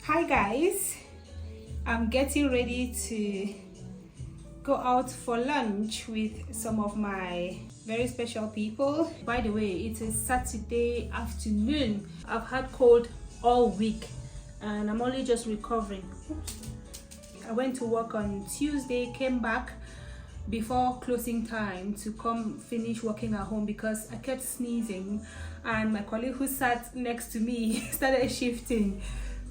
Hi guys, I'm getting ready to go out for lunch with some of my very special people. By the way, it is Saturday afternoon. I've had cold all week and I'm only just recovering. I went to work on Tuesday, came back before closing time to come finish working at home because I kept sneezing and my colleague who sat next to me started shifting.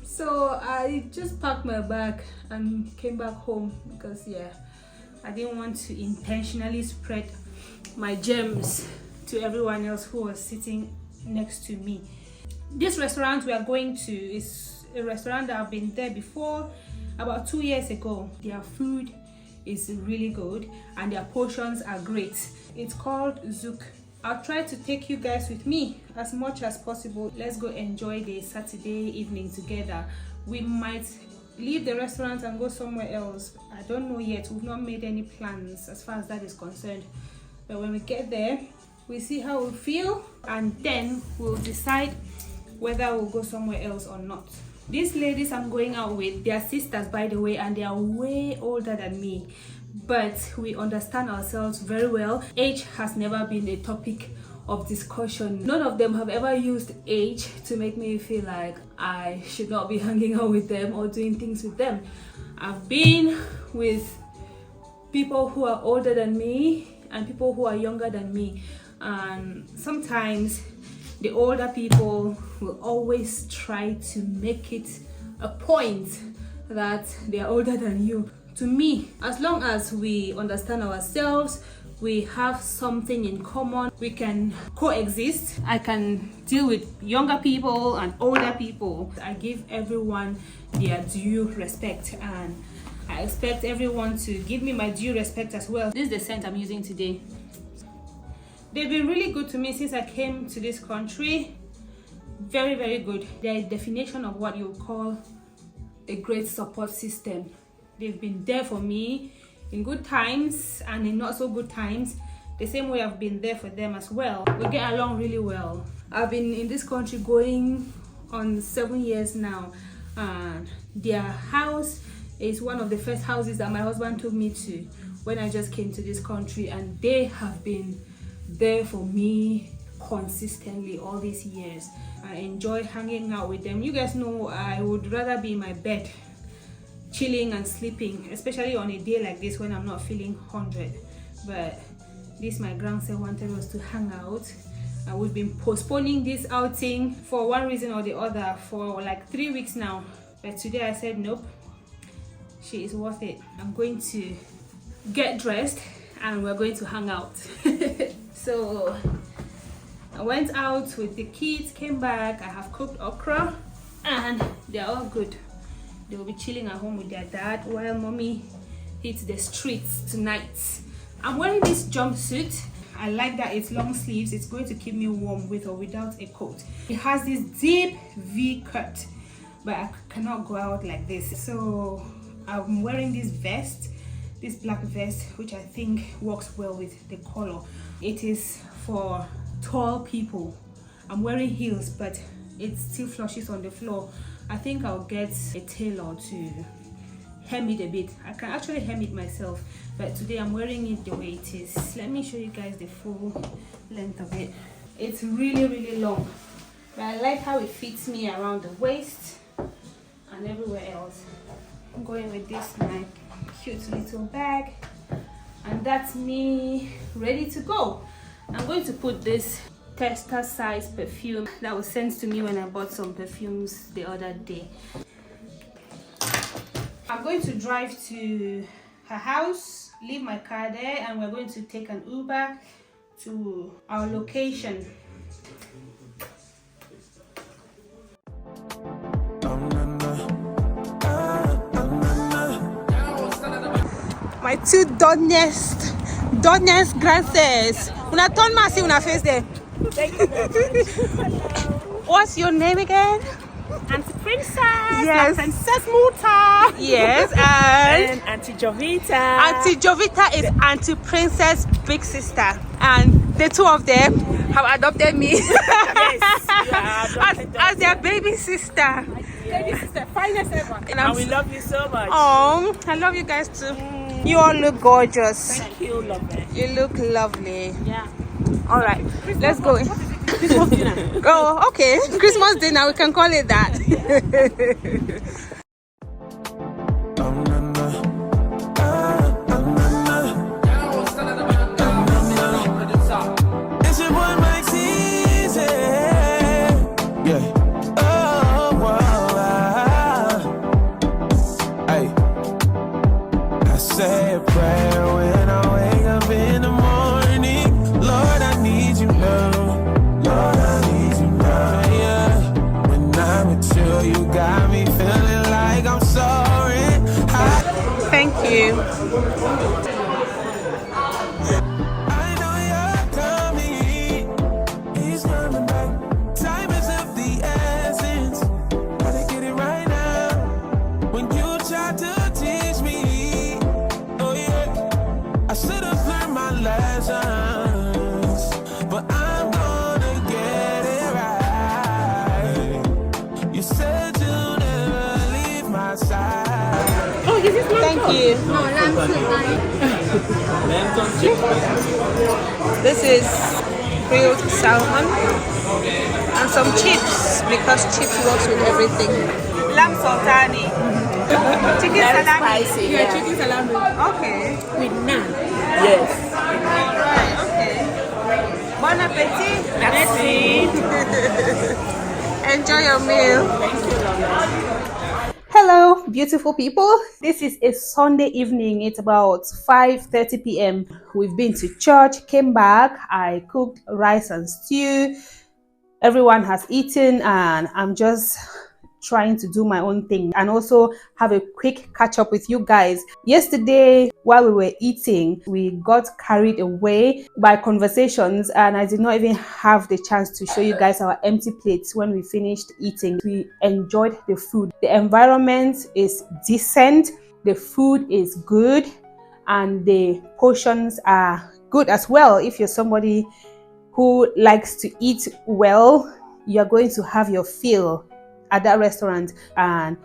So I just packed my bag and came back home because I didn't want to intentionally spread my germs to everyone else who was sitting next to me. This restaurant we are going to is a restaurant that I've been there before about 2 years ago. Their food is really good and their portions are great. It's called Zouk. I'll try to take you guys with me as much as possible. Let's go enjoy the Saturday evening together. We might leave the restaurant and go somewhere else. I don't know yet. We've not made any plans as far as that is concerned. But when we get there, we see how we feel and then we'll decide whether we'll go somewhere else or not. These ladies I'm going out with, they are sisters by the way, and they are way older than me. But we understand ourselves very well. Age has never been a topic of discussion. None of them have ever used age to make me feel like I should not be hanging out with them or doing things with them. I've been with people who are older than me and people who are younger than me, and sometimes the older people will always try to make it a point that they are older than you. To me, as long as we understand ourselves, we have something in common, we can coexist. I can deal with younger people and older people. I give everyone their due respect and I expect everyone to give me my due respect as well. This is the scent I'm using today. They've been really good to me since I came to this country. Very, very good. They're a definition of what you call a great support system. They've been there for me in good times and in not so good times, the same way I've been there for them as well. We get along really well. I've been in this country going on 7 years now, and their house is one of the first houses that my husband took me to when I just came to this country, and they have been there for me consistently all these years. I enjoy hanging out with them. You guys know I would rather be in my bed chilling and sleeping, especially on a day like this when I'm not feeling 100. But this my grandson wanted us to hang out, and we've been postponing this outing for one reason or the other for like 3 weeks now. But today I said nope, she is worth it. I'm going to get dressed and we're going to hang out. So I went out with the kids, came back. I have cooked okra and they're all good. They will be chilling at home with their dad while mommy hits the streets tonight. I'm wearing this jumpsuit. I like that it's long sleeves. It's going to keep me warm with or without a coat. It has this deep V cut, but I cannot go out like this. So I'm wearing this vest, this black vest, which I think works well with the color. It is for tall people. I'm wearing heels, but it still flushes on the floor. I think I'll get a tailor to hem it a bit. I can actually hem it myself, but today I'm wearing it the way it is. Let me show you guys the full length of it. It's really, really long, but I like how it fits me around the waist and everywhere else. I'm going with this, my cute little bag, and that's me ready to go. I'm going to put this tester size perfume that was sent to me when I bought some perfumes the other day. I'm going to drive to her house, leave my car there, and we're going to take an Uber to our location. My two Donest grandsons. Una turn my see una face there. Thank you very much. What's your name again? Auntie Princess. Yes. Princess Muta. Yes, And Auntie Jovita. Auntie Jovita is Auntie Princess' big sister, and the two of them have adopted me Yes, as their baby sister. This is the finest ever. And we love you so much. Oh, I love you guys too. You all look gorgeous. Thank you, lovely. You look lovely. Yeah. All right, let's go. Christmas dinner. Oh, okay. Christmas dinner, we can call it that. It's your boy Mike Easy. Yeah. Oh, wow. Hey. I say a prayer when I wake up in the morning. Lord, I need you now. Lord, I need you now. Yeah. When I'm with you, you got me feeling like I'm sorry. Thank you. I know you're coming. He's coming back. Time is of the essence. Gotta get it right now. When you try to teach me, oh yeah, I should have learned my lessons, but I'm gonna get it right. You said you'll never leave my side. Oh, this is my Thank you. This is grilled salmon and some chips because chips works with everything. Lamb sultani. Chicken salami. spicy. Yeah, chicken salami. Okay. with naan. Yes. Alright, okay. Bon appetit. Merci. Enjoy your meal. Thank you, lovely. Hello, beautiful people. This is a Sunday evening. It's about 5:30 p.m. We've been to church, came back. I cooked rice and stew. Everyone has eaten, and I'm just trying to do my own thing and also have a quick catch up with you guys. Yesterday, while we were eating, we got carried away by conversations, and I did not even have the chance to show you guys our empty plates when we finished eating. We enjoyed the food. The environment is decent, the food is good, and the portions are good as well. If you're somebody who likes to eat well, you're going to have your fill at that restaurant, and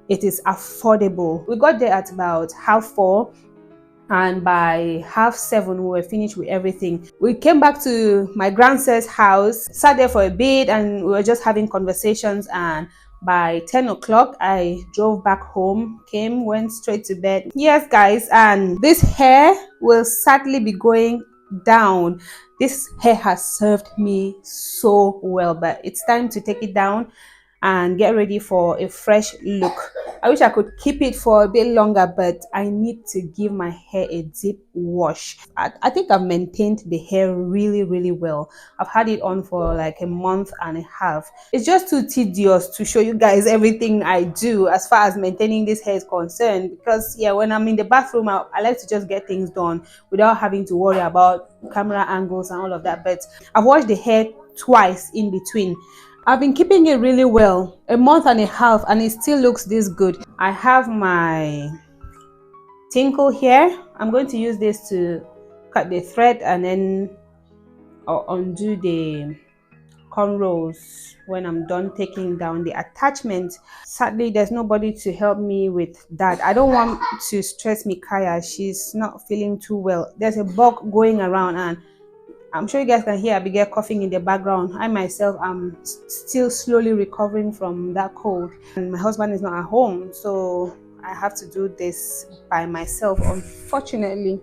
it is affordable. We got there at about 4:30, and by 7:30 we were finished with everything. We came back to my grand's house, sat there for a bit, and we were just having conversations, and by 10 o'clock I drove back home, went straight to bed. Yes guys, and this hair will sadly be going down. This hair has served me so well, but it's time to take it down and get ready for a fresh look. I wish I could keep it for a bit longer, but I need to give my hair a deep wash. I think I've maintained the hair really well. I've had it on for like a month and a half. It's just too tedious to show you guys everything I do as far as maintaining this hair is concerned, because yeah, when I'm in the bathroom, I like to just get things done without having to worry about camera angles and all of that. But I've washed the hair twice in between. I've been keeping it really well, a month and a half, and it still looks this good. I have my tinkle here. I'm going to use this to cut the thread and then undo the cornrows when I'm done taking down the attachment. Sadly, there's nobody to help me with that. I don't want to stress Mikaya. She's not feeling too well. There's a bug going around, and I'm sure you guys can hear Abigail coughing in the background. I myself am still slowly recovering from that cold, and my husband is not at home, so I have to do this by myself. Unfortunately,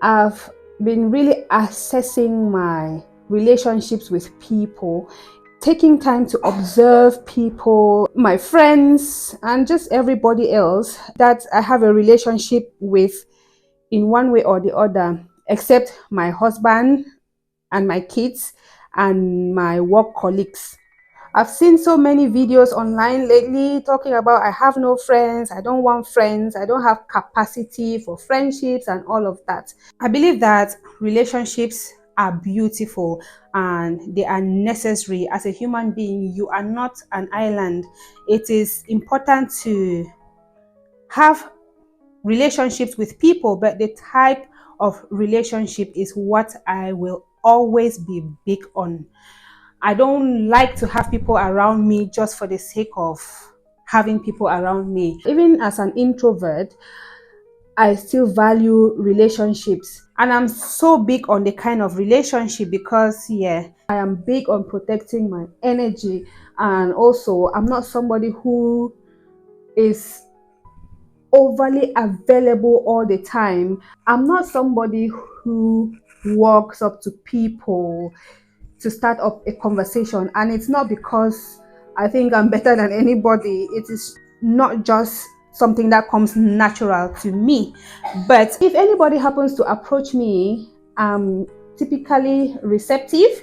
I've been really assessing my relationships with people, taking time to observe people, my friends, and just everybody else that I have a relationship with in one way or the other, except my husband and my kids and my work colleagues. I've seen so many videos online lately talking about I have no friends, I don't want friends, I don't have capacity for friendships and all of that. I believe that relationships are beautiful and they are necessary. As a human being, you are not an island. It is important to have relationships with people, but the type of relationship is what I will always be big on. I don't like to have people around me just for the sake of having people around me. Even as an introvert, I still value relationships. And I'm so big on the kind of relationship because, yeah, I am big on protecting my energy. And also, I'm not somebody who is overly available all the time. I'm not somebody who walks up to people to start up a conversation. And it's not because I think I'm better than anybody. It is not just something that comes natural to me. But if anybody happens to approach me, I'm typically receptive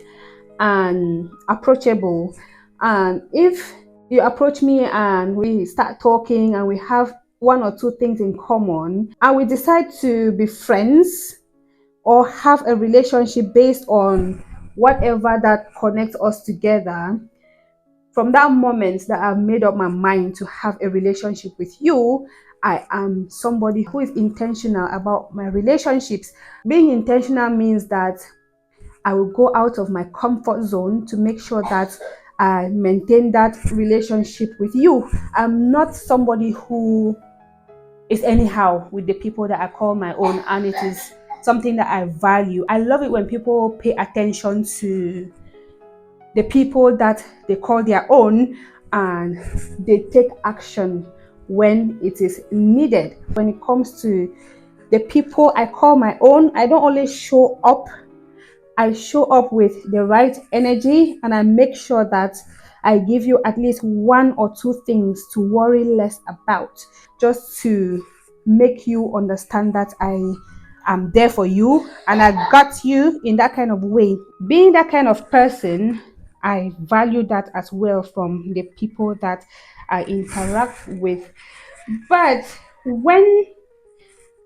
and approachable. And if you approach me and we start talking and we have one or two things in common and we decide to be friends or have a relationship based on whatever that connects us together, from that moment that I've made up my mind to have a relationship with you, I am somebody who is intentional about my relationships. Being intentional means that I will go out of my comfort zone to make sure that I maintain that relationship with you. I'm not somebody who is anyhow with the people that I call my own, and it is something that I value. I love it when people pay attention to the people that they call their own and they take action when it is needed. When it comes to the people I call my own, I don't always show up. I show up with the right energy and I make sure that I give you at least one or two things to worry less about, just to make you understand that I am there for you and I got you in that kind of way. Being that kind of person, I value that as well from the people that I interact with. But when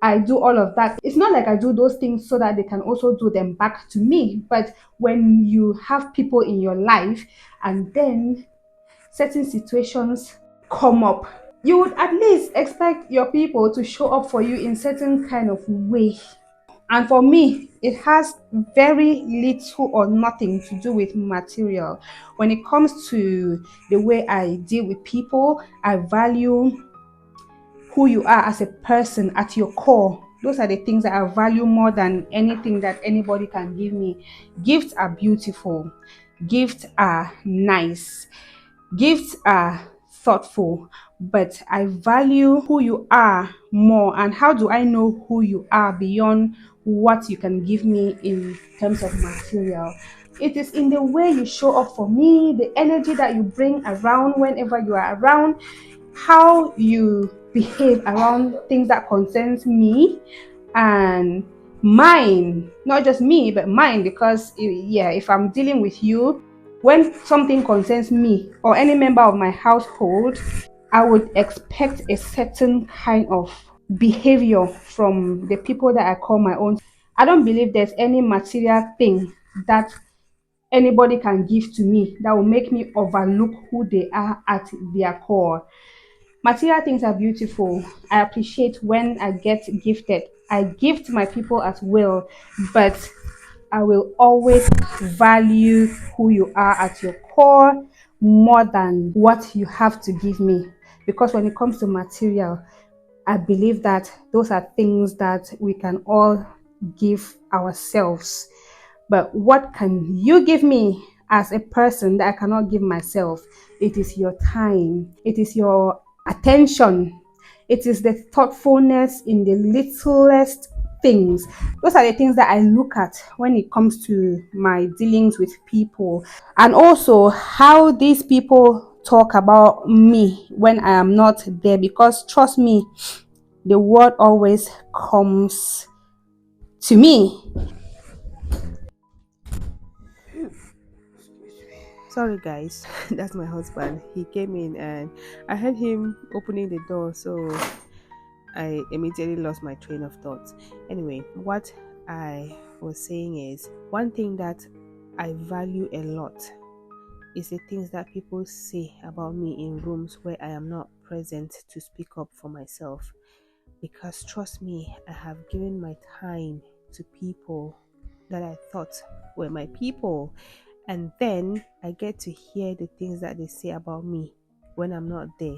I do all of that, it's not like I do those things so that they can also do them back to me. But when you have people in your life and then certain situations come up, you would at least expect your people to show up for you in certain kind of way. And for me, it has very little or nothing to do with material. When it comes to the way I deal with people, I value who you are as a person at your core. Those are the things that I value more than anything that anybody can give me. Gifts are beautiful, gifts are nice, gifts are thoughtful, but I value who you are more. And how do I know who you are beyond what you can give me in terms of material? It is in the way you show up for me, the energy that you bring around whenever you are around, how you behave around things that concerns me and mine, not just me but mine, because yeah, if I'm dealing with you, when something concerns me or any member of my household, I would expect a certain kind of behavior from the people that I call my own. I don't believe there's any material thing that anybody can give to me that will make me overlook who they are at their core. Material things are beautiful. I appreciate when I get gifted. I gift my people as well, but I will always value who you are at your core more than what you have to give me. Because when it comes to material, I believe that those are things that we can all give ourselves. But what can you give me as a person that I cannot give myself? It is your time, it is your attention, it is the thoughtfulness in the littlest things. Those are the things that I look at when it comes to my dealings with people, and also how these people talk about me when I am not there. Because trust me, the word always comes to me. Sorry, guys. That's my husband. He came in and I heard him opening the door, so I immediately lost my train of thought. Anyway, what I was saying is one thing that I value a lot is the things that people say about me in rooms where I am not present to speak up for myself. Because trust me, I have given my time to people that I thought were my people, and then I get to hear the things that they say about me when I'm not there.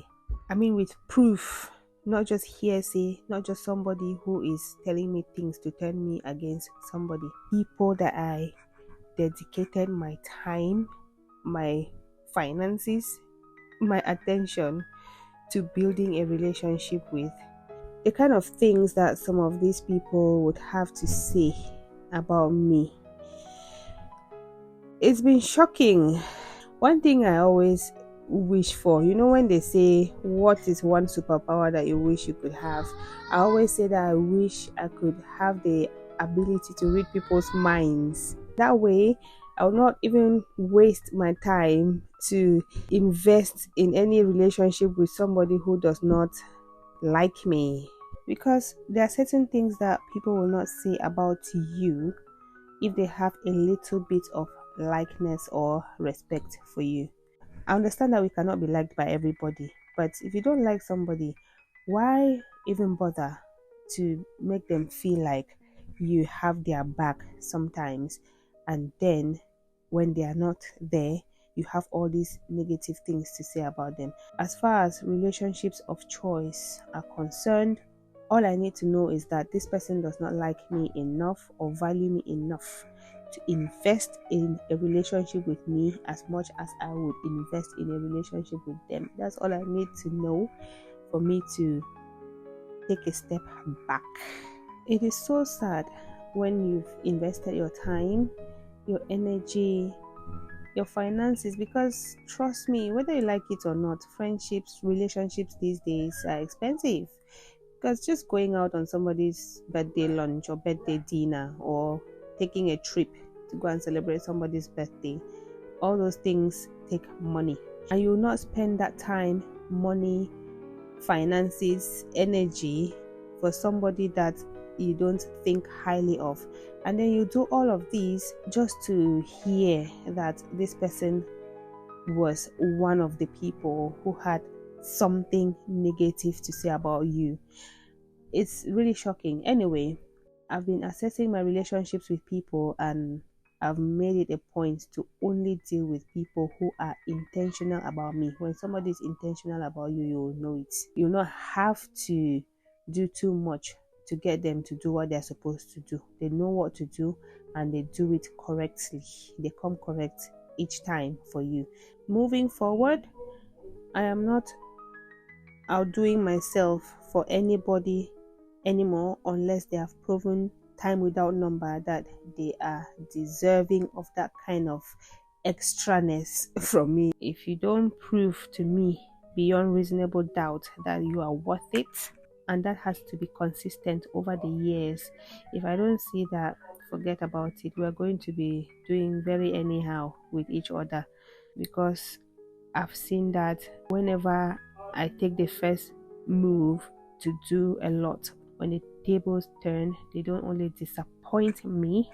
I mean, with proof, not just hearsay, not just somebody who is telling me things to turn me against somebody. People that I dedicated my time, my finances, my attention to building a relationship with. The kind of things that some of these people would have to say about me. It's been shocking. One thing I always wish for, when they say, what is one superpower that you wish you could have? I always say that I wish I could have the ability to read people's minds. That way, I will not even waste my time to invest in any relationship with somebody who does not like me. Because there are certain things that people will not say about you if they have a little bit of likeness or respect for you. I understand that we cannot be liked by everybody, but if you don't like somebody, why even bother to make them feel like you have their back sometimes, and then when they are not there, you have all these negative things to say about them? As far as relationships of choice are concerned, all I need to know is that this person does not like me enough or value me enough to invest in a relationship with me as much as I would invest in a relationship with them. That's all I need to know for me to take a step back. It is so sad when you've invested your time, your energy, your finances, because trust me, whether you like it or not, friendships, relationships these days are expensive. Because just going out on somebody's birthday lunch or birthday dinner or taking a trip to go and celebrate somebody's birthday, all those things take money. And you will not spend that time, money, finances, energy for somebody that you don't think highly of. And then you do all of these just to hear that this person was one of the people who had something negative to say about you. It's really shocking. Anyway, I've been assessing my relationships with people, and I've made it a point to only deal with people who are intentional about me. When somebody is intentional about you, you'll know it. You'll not have to do too much to get them to do what they're supposed to do. They know what to do and they do it correctly. They come correct each time for you. Moving forward, I am not outdoing myself for anybody anymore unless they have proven time without number that they are deserving of that kind of extraness from me. If you don't prove to me beyond reasonable doubt that you are worth it, and that has to be consistent over the years, if I don't see that, forget about it. We are going to be doing very anyhow with each other, because I've seen that whenever I take the first move to do a lot, when the tables turn, they don't only disappoint me,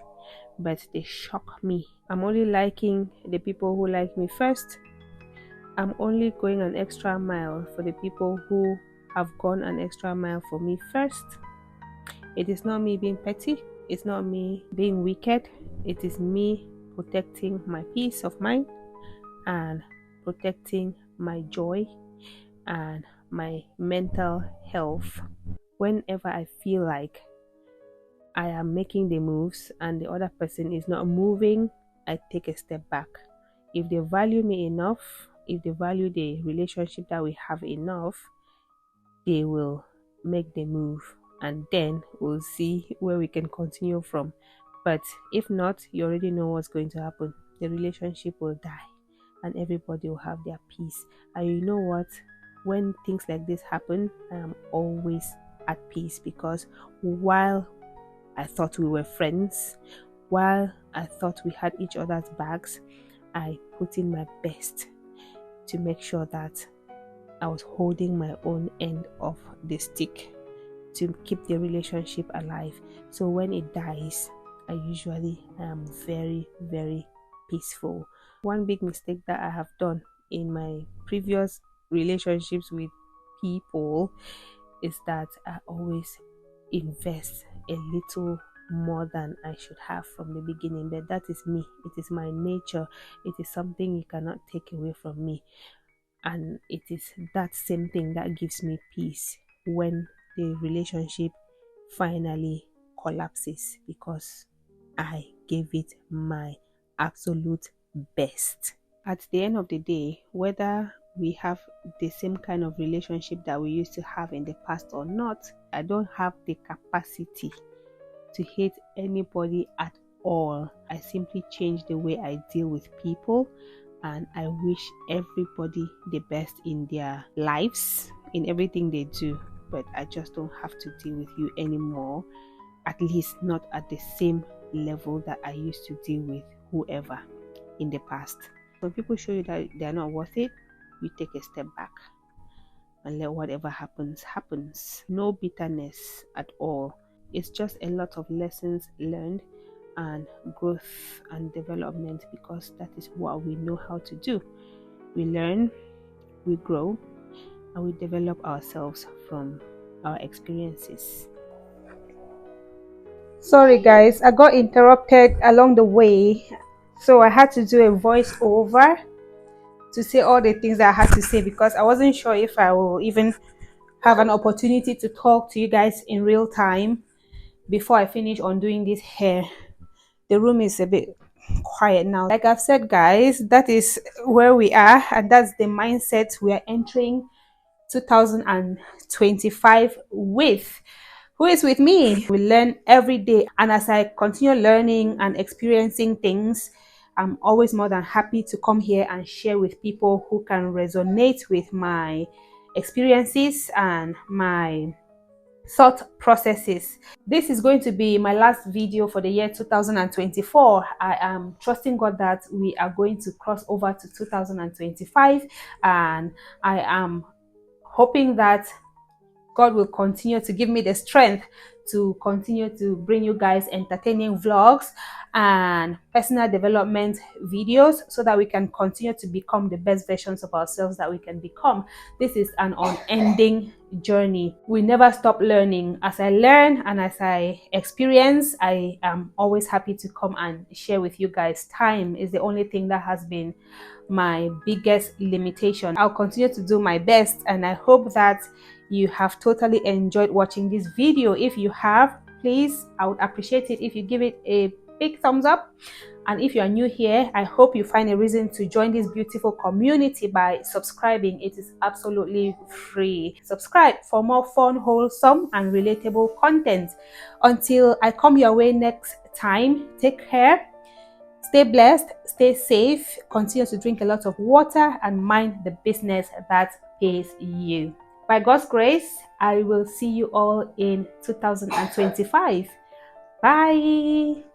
but they shock me. I'm only liking the people who like me first. I'm only going an extra mile for the people who have gone an extra mile for me first. It is not me being petty. It's not me being wicked. It is me protecting my peace of mind and protecting my joy and my mental health. Whenever I feel like I am making the moves and the other person is not moving, I take a step back. If they value me enough, if they value the relationship that we have enough, they will make the move, and then we'll see where we can continue from. But if not, you already know what's going to happen. The relationship will die and everybody will have their peace. And you know what? When things like this happen, I am always at peace, because while I thought we were friends, while I thought we had each other's backs, I put in my best to make sure that I was holding my own end of the stick to keep the relationship alive. So when it dies, I usually am very, very peaceful. One big mistake that I have done in my previous relationships with people is that I always invest a little more than I should have from the beginning. But that is me. It is my nature. It is something you cannot take away from me. And it is that same thing that gives me peace when the relationship finally collapses, because I gave it my absolute best. At the end of the day, whether we have the same kind of relationship that we used to have in the past or not, I don't have the capacity to hate anybody at all. I simply change the way I deal with people, and I wish everybody the best in their lives, in everything they do. But I just don't have to deal with you anymore, at least not at the same level that I used to deal with whoever in the past. When people show you that they're not worth it, you take a step back and let whatever happens happens. No bitterness at all. It's just a lot of lessons learned and growth and development, because that is what we know how to do. We learn, we grow, and we develop ourselves from our experiences. Sorry guys, I got interrupted along the way, so I had to do a voiceover to say all the things that I had to say, because I wasn't sure if I will even have an opportunity to talk to you guys in real time before I finish on doing this hair. The room is a bit quiet now. Like I've said guys, that is where we are, and that's the mindset we are entering 2025 with. Who is with me? We learn every day, and as I continue learning and experiencing things, I'm always more than happy to come here and share with people who can resonate with my experiences and my thought processes. This is going to be my last video for the year 2024. I am trusting God that we are going to cross over to 2025, and I am hoping that God will continue to give me the strength to continue to bring you guys entertaining vlogs and personal development videos, so that we can continue to become the best versions of ourselves that we can become. This is an unending journey. We never stop learning. As I learn and as I experience, I am always happy to come and share with you guys. Time is the only thing that has been my biggest limitation. I'll continue to do my best, and I hope that you have totally enjoyed watching this video. If you have, please, I would appreciate it if you give it a big thumbs up. And if you are new here, I hope you find a reason to join this beautiful community by subscribing. It is absolutely free. Subscribe for more fun, wholesome, and relatable content. Until I come your way next time, take care. Stay blessed, stay safe, continue to drink a lot of water, and mind the business that pays you. By God's grace, I will see you all in 2025. Bye.